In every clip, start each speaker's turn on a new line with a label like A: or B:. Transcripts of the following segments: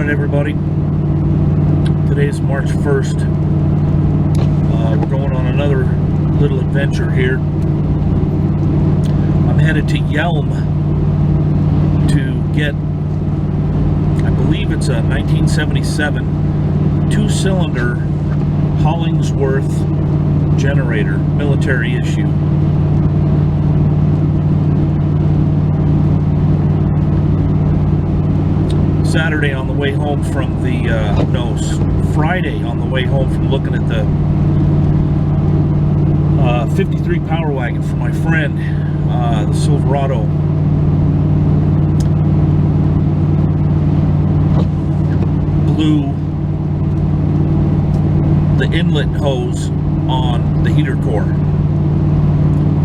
A: morning, everybody. Today is March 1st. We're going on another little adventure here. I'm headed to J.B.L.M to get, I believe it's a 1977 two-cylinder Hollingsworth generator, military issue. Saturday on the way home from the, Friday on the way home from looking at the 53 Power Wagon for my friend, the Silverado. Blew the inlet hose on the heater core.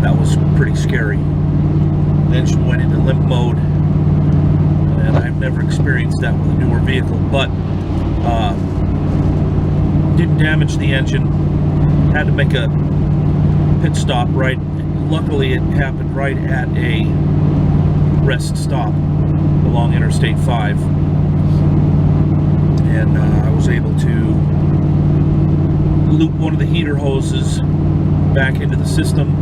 A: That was pretty scary. The engine went into limp mode. And I've never experienced that with a newer vehicle, but didn't damage the engine. Had to make a pit stop right. Luckily, it happened right at a rest stop along Interstate 5, and I was able to loop one of the heater hoses back into the system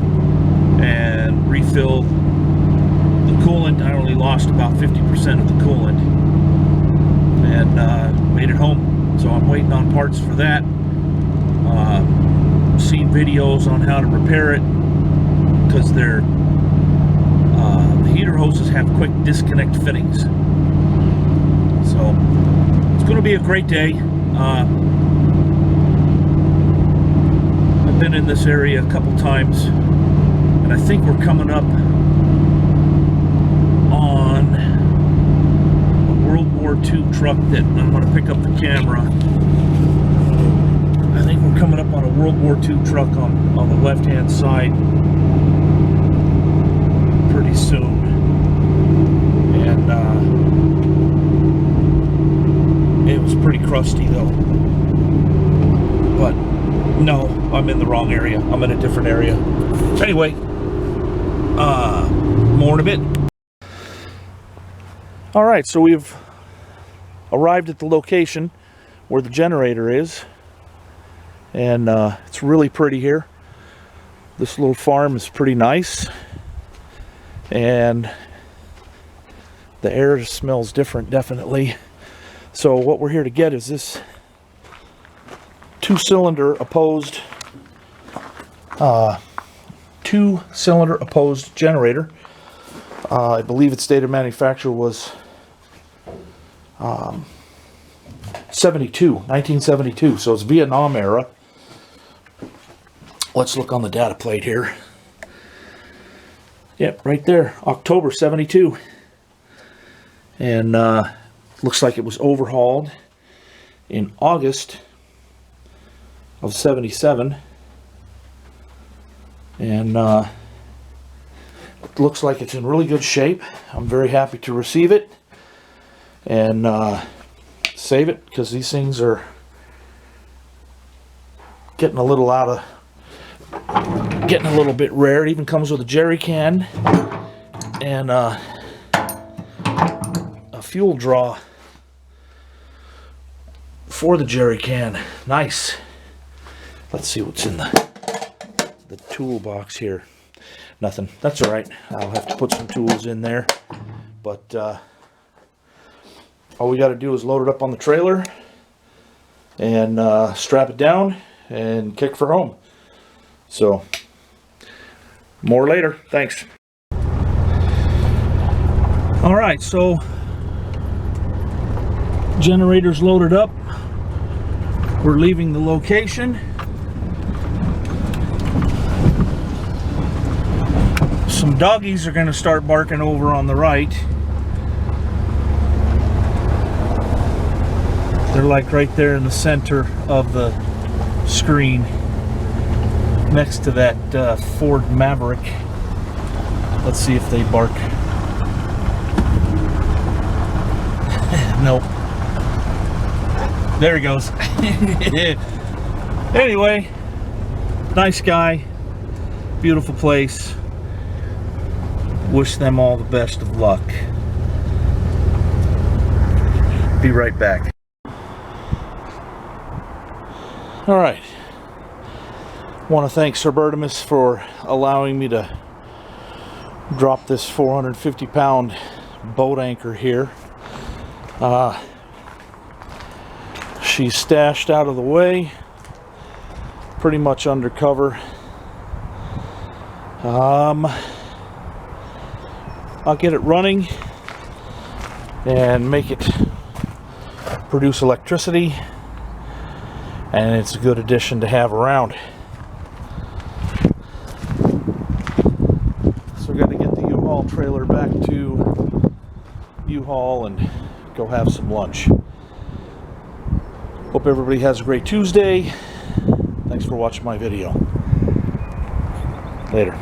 A: and refill the coolant. I only lost about 50% of the coolant and made it home. So I'm waiting on parts for that. Seen videos on how to repair it because the heater hoses have quick disconnect fittings. So it's going to be a great day. I've been in this area a couple times, and I think we're coming up on a World War II truck that I'm going to pick up the camera. I think we're coming up on a World War II truck on the left-hand side pretty soon. And it was pretty crusty though. But no, I'm in the wrong area. I'm in a different area. Anyway, more in a bit. Alright, so we've arrived at the location where the generator is, and it's really pretty here. This little farm is pretty nice, and the air smells different, definitely. So what we're here to get is this two-cylinder opposed generator. I believe its date of manufacture was 1972, so it's Vietnam era. Let's look on the data plate here. Yep, right there, October 72. And looks like it was overhauled in August of 77. And it looks like it's in really good shape. I'm very happy to receive it and save it, because these things are getting a little bit rare. It even comes with a jerry can and a fuel draw for the jerry can. Nice. Let's see what's in the toolbox here. Nothing. That's all right. I'll have to put some tools in there, but all we got to do is load it up on the trailer and strap it down and kick for home. So more later. Thanks. All right, so generator's loaded up. We're leaving the location. Some doggies are going to start barking over on the right. They're like right there in the center of the screen next to that Ford Maverick. Let's see if they bark. Nope. There he goes. Anyway, nice guy, beautiful place. Wish them all the best of luck. Be right back. All right. Want to thank Sir Bertimus for allowing me to drop this 450-pound boat anchor here. She's stashed out of the way, pretty much undercover. I'll get it running and make it produce electricity, and it's a good addition to have around. So we got to get the U-Haul trailer back to U-Haul and go have some lunch. Hope everybody has a great Tuesday. Thanks for watching my video. Later.